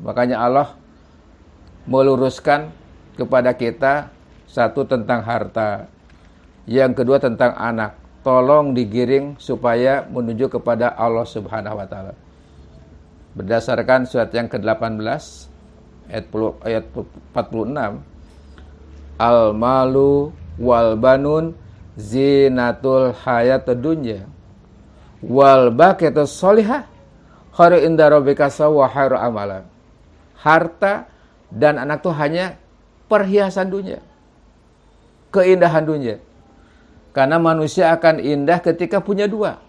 Makanya Allah meluruskan kepada kita, satu tentang harta, yang kedua tentang anak. Tolong digiring supaya menuju kepada Allah Subhanahu wa taala. Berdasarkan surat yang ke-18 ayat 46, al-malu wal banun zinatul hayatid dunya wal baqiyatus sholihah khairu inda rabbika wa khairu amala. Harta dan anak itu hanya perhiasan dunia, keindahan dunia. Karena manusia akan indah ketika punya dua,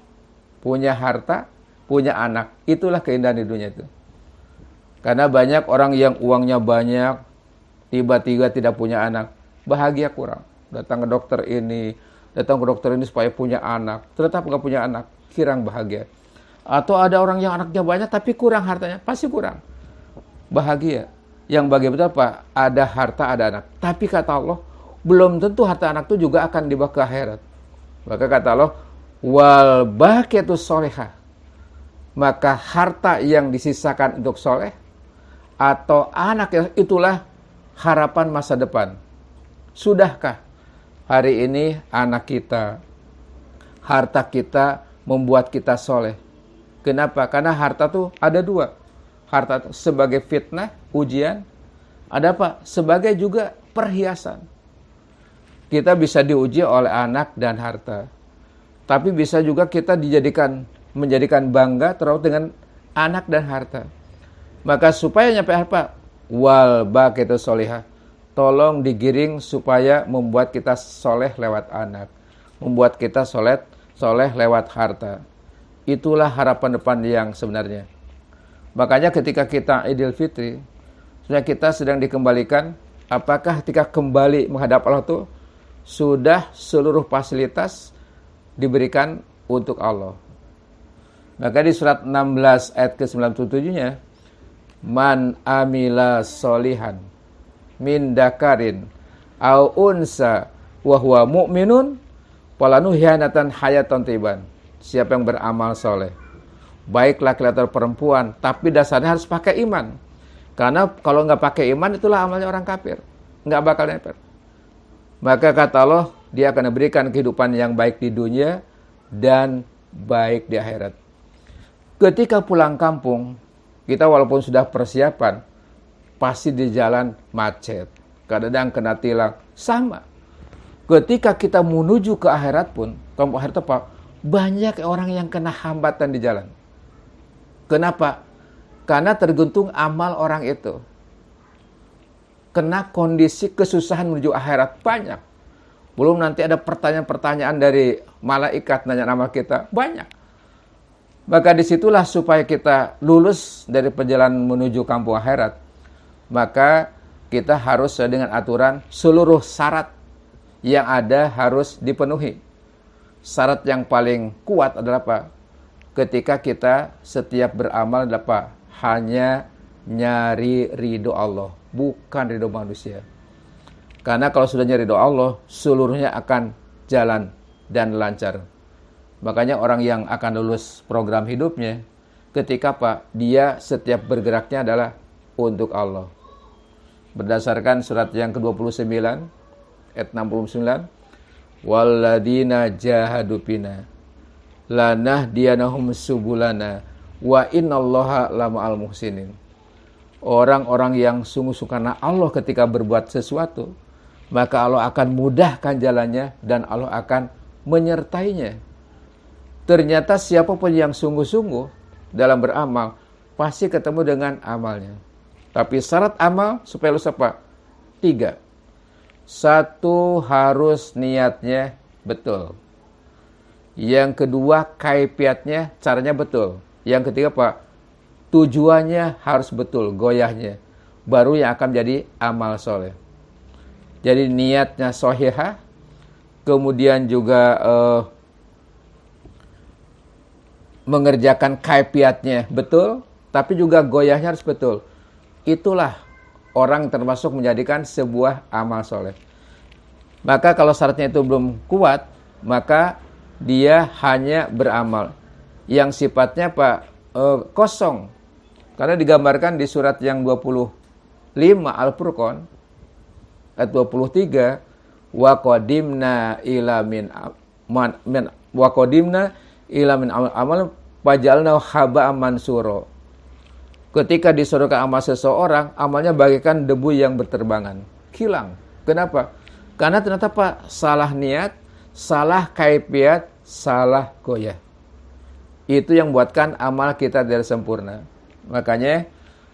punya harta, punya anak. Itulah keindahan di dunia itu. Karena banyak orang yang uangnya banyak, tiba-tiba tidak punya anak, bahagia kurang. Datang ke dokter ini supaya punya anak, tetap nggak punya anak, kurang bahagia. Atau ada orang yang anaknya banyak tapi kurang hartanya, pasti kurang bahagia. Yang bahagia betul apa? Ada harta, ada anak. Tapi kata Allah, belum tentu harta anak itu juga akan dibawa ke akhirat. Maka kata Allah, wal baqiyatus sholihah. Maka harta yang disisakan untuk soleh atau anak yang itulah harapan masa depan. Sudahkah hari ini anak kita, harta kita membuat kita soleh? Kenapa? Karena harta tuh ada dua. Harta sebagai fitnah, ujian. Ada apa? Sebagai juga perhiasan. Kita bisa diuji oleh anak dan harta. Tapi bisa juga kita menjadikan bangga terus dengan anak dan harta. Maka supaya nyampe apa? Wal baqiyatus sholihah. Tolong digiring supaya membuat kita soleh lewat anak. Membuat kita soleh lewat harta. Itulah harapan depan yang sebenarnya. Makanya ketika kita Idul Fitri, sebenarnya kita sedang dikembalikan. Apakah ketika kembali menghadap Allah itu sudah seluruh fasilitas diberikan untuk Allah? Maka di surat 16 ayat ke-97-nya, man amila solihan min dakarin au unsa wa huwa mu'minun falanuhyanatan hayatan tayyiban. Siapa yang beramal soleh, baik laki-laki atau perempuan, tapi dasarnya harus pakai iman. Karena kalau nggak pakai iman, itulah amalnya orang kafir, nggak bakal nempel. Maka kata Allah, dia akan memberikan kehidupan yang baik di dunia dan baik di akhirat. Ketika pulang kampung, kita walaupun sudah persiapan, pasti di jalan macet, kadang-kadang kena tilang, sama. Ketika kita menuju ke akhirat pun, kampung akhirat apa? Banyak orang yang kena hambatan di jalan. Kenapa? Karena tergantung amal orang itu. Kena kondisi kesusahan menuju akhirat banyak. Belum nanti ada pertanyaan-pertanyaan dari malaikat nanya nama kita, banyak. Maka disitulah supaya kita lulus dari perjalanan menuju kampung akhirat. Maka kita harus sesuai dengan aturan seluruh syarat yang ada harus dipenuhi. Syarat yang paling kuat adalah apa? Ketika kita setiap beramal adalah apa? Hanya nyari ridho Allah, bukan ridho manusia. Karena kalau sudah nyari ridho Allah, seluruhnya akan jalan dan lancar. Makanya orang yang akan lulus program hidupnya, ketika apa? Dia setiap bergeraknya adalah untuk Allah. Berdasarkan surat yang ke-29, ayat 69, walladzina jahadu fina lanahdiyanahum subulana wa innallaha lama'al muhsinin. Orang-orang yang sungguh-sungguh karena Allah ketika berbuat sesuatu, maka Allah akan mudahkan jalannya dan Allah akan menyertainya. Ternyata siapapun yang sungguh-sungguh dalam beramal, pasti ketemu dengan amalnya. Tapi syarat amal supaya lulus apa? 3. 1, harus niatnya betul. Yang kedua, kaifiatnya, caranya betul. Yang ketiga apa? Tujuannya harus betul, goyahnya. Baru yang akan jadi amal soleh. Jadi niatnya sahihah, kemudian juga mengerjakan kaifiatnya betul, tapi juga goyahnya harus betul. Itulah orang termasuk menjadikan sebuah amal soleh. Maka kalau syaratnya itu belum kuat, maka dia hanya beramal yang sifatnya apa? Kosong, Karena digambarkan di surat yang 25 Al-Furqan ayat 23, wa qadimna ila min amal fajalna haba'an mansura. Ketika disuruhkan amal seseorang, amalnya bagaikan debu yang berterbangan, hilang. Kenapa? Karena ternyata Pak, salah niat, salah kaifiat, salah goyah. Itu yang buatkan amal kita tidak sempurna. Makanya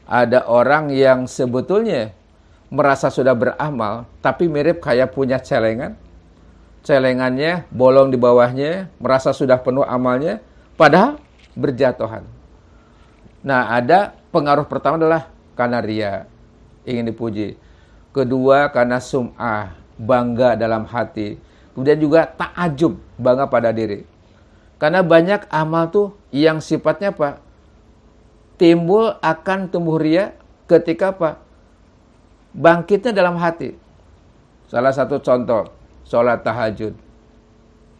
ada orang yang sebetulnya merasa sudah beramal, tapi mirip kayak punya celengan. Celengannya bolong di bawahnya, merasa sudah penuh amalnya, padahal berjatuhan. Nah, ada pengaruh pertama adalah karena ria, ingin dipuji. Kedua, karena sum'ah, bangga dalam hati. Kemudian juga ta'ajub, bangga pada diri. Karena banyak amal tuh yang sifatnya apa? Timbul akan tumbuh ria ketika apa? Bangkitnya dalam hati. Salah satu contoh, sholat tahajud.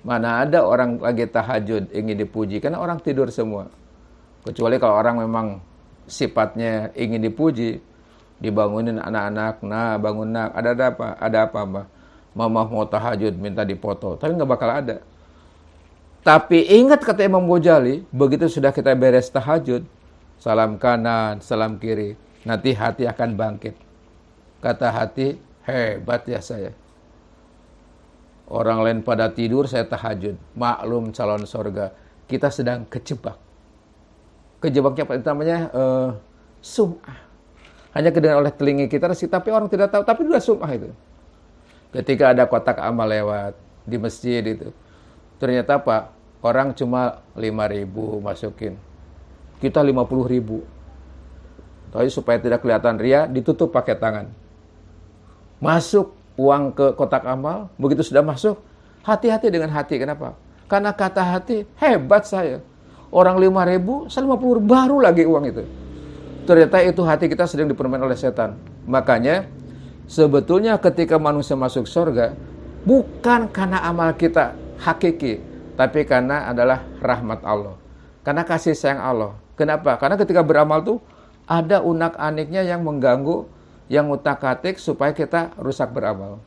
Mana ada orang lagi tahajud ingin dipuji, karena orang tidur semua. Kecuali kalau orang memang sifatnya ingin dipuji, dibangunin anak-anak, nah bangun nak, ada apa mbak? Mama mau tahajud, minta dipoto, tapi nggak bakal ada. Tapi ingat kata Imam Ghazali, begitu sudah kita beres tahajud, salam kanan, salam kiri, nanti hati akan bangkit. Kata hati, hebat ya saya. Orang lain pada tidur, saya tahajud. Maklum calon surga. Kita sedang kejebak. Kejebaknya apa namanya? Sum'ah. Hanya kedengar oleh telinga kita, tapi orang tidak tahu. Tapi sudah sum'ah itu. Ketika ada kotak amal lewat di masjid itu, ternyata apa? Orang cuma 5.000 masukin. Kita 50.000. Tapi supaya tidak kelihatan ria, ditutup pakai tangan. Masuk uang ke kotak amal, begitu sudah masuk, hati-hati dengan hati. Kenapa? Karena kata hati, hebat saya. Orang 5.000, saya 50.000, baru lagi uang itu. Ternyata itu hati kita sedang dipermain oleh setan. Makanya, sebetulnya ketika manusia masuk surga, bukan karena amal kita hakiki, tapi karena adalah rahmat Allah. Karena kasih sayang Allah. Kenapa? Karena ketika beramal tuh, ada unak-aniknya yang mengganggu, yang utak-atik supaya kita rusak beramal.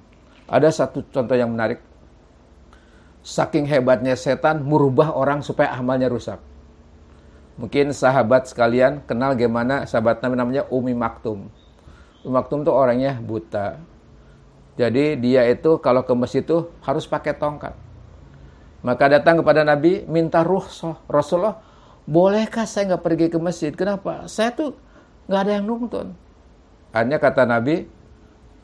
Ada satu contoh yang menarik. Saking hebatnya setan merubah orang supaya amalnya rusak. Mungkin sahabat sekalian kenal gimana sahabat namanya Umi Maktum. Umi Maktum tuh orangnya buta. Jadi dia itu kalau ke masjid itu harus pakai tongkat. Maka datang kepada Nabi minta rukhsah. Rasulullah, bolehkah saya nggak pergi ke masjid? Kenapa? Saya tuh nggak ada yang nuntun. Akhirnya kata Nabi,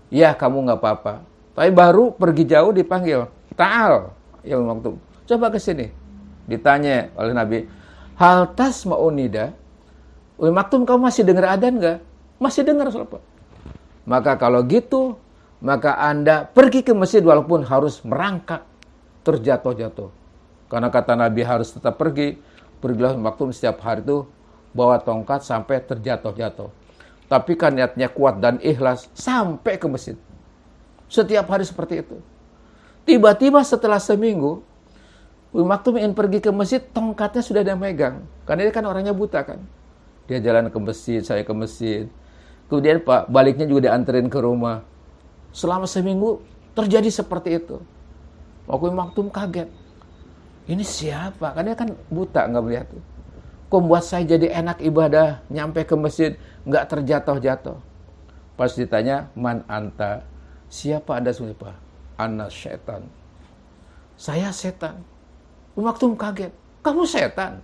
ya kamu nggak apa-apa. Tapi baru pergi jauh dipanggil, Ta'al, ya Umi Maktum, coba ke sini. Ditanya oleh Nabi, hal tasma'u nida? Umi Maktum, kamu masih dengar adzan nggak? Masih dengar, Rasulullah. Maka kalau gitu, maka Anda pergi ke masjid walaupun harus merangkak, terjatuh-jatuh. Karena kata Nabi harus tetap pergi. Pergilah Umi Maktum setiap hari itu bawa tongkat sampai terjatuh-jatuh. Tapi kan niatnya kuat dan ikhlas sampai ke masjid. Setiap hari seperti itu. Tiba-tiba setelah seminggu, Umi Maktum ingin pergi ke masjid, tongkatnya sudah dia megang. Karena dia kan orangnya buta kan. Dia jalan ke masjid, saya ke masjid. Kemudian Pak, baliknya juga dianterin ke rumah. Selama seminggu terjadi seperti itu. Umi Maktum kaget. Ini siapa? Karena dia kan buta, nggak melihat. Kok buat saya jadi enak ibadah, nyampe ke masjid, nggak terjatuh-jatuh. Pas ditanya, man anta? Siapa Anda sebenarnya? Ana setan. Saya setan. Umi Maktum kaget. Kamu setan?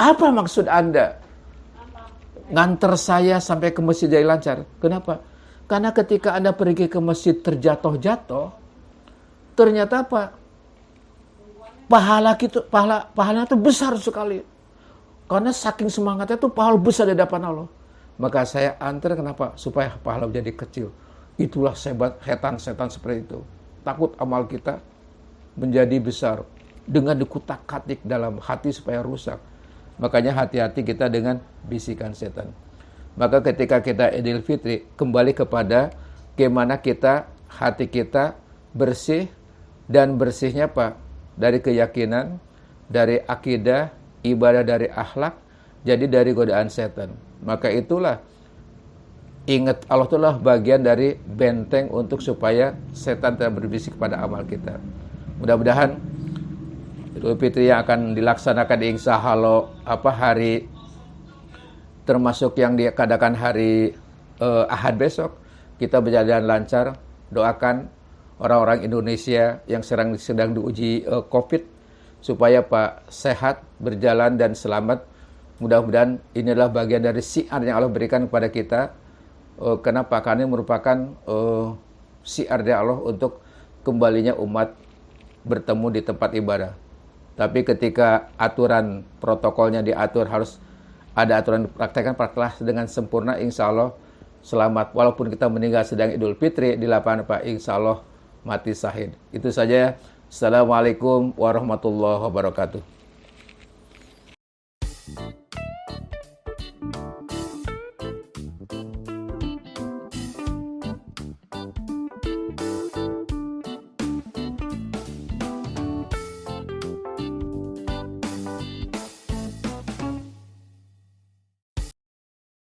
Apa maksud Anda? Nganter saya sampai ke masjid jadi lancar. Kenapa? Karena ketika Anda pergi ke masjid terjatuh-jatuh, ternyata apa? Pahalanya itu besar sekali. Karena saking semangatnya itu pahala besar di hadapan Allah. Maka saya antar kenapa? Supaya pahala jadi kecil. Itulah setan-setan seperti itu. Takut amal kita menjadi besar. Dengan dikutak-katik dalam hati supaya rusak. Makanya hati-hati kita dengan bisikan setan. Maka ketika kita Idul Fitri, kembali kepada bagaimana hati kita bersih. Dan bersihnya apa? Dari keyakinan, dari akidah, ibadah dari akhlak, jadi dari godaan setan. Maka itulah, ingat Allah itulah bagian dari benteng untuk supaya setan tidak berbisik pada amal kita. Mudah-mudahan Idul Fitri yang akan dilaksanakan di insya Allah hari termasuk yang diadakan hari Ahad besok, kita berjalan lancar. Doakan orang-orang Indonesia yang sedang diuji COVID supaya Pak sehat, berjalan dan selamat. Mudah-mudahan inilah bagian dari syiar yang Allah berikan kepada kita. Kenapa? Karena ini merupakan syiar dari Allah untuk kembalinya umat bertemu di tempat ibadah. Tapi ketika aturan protokolnya diatur, harus ada aturan dipraktekkan dengan sempurna, insya Allah selamat. Walaupun kita meninggal sedang Idul Fitri di lapangan Pak, insya Allah mati syahid. Itu saja. Assalamualaikum warahmatullahi wabarakatuh.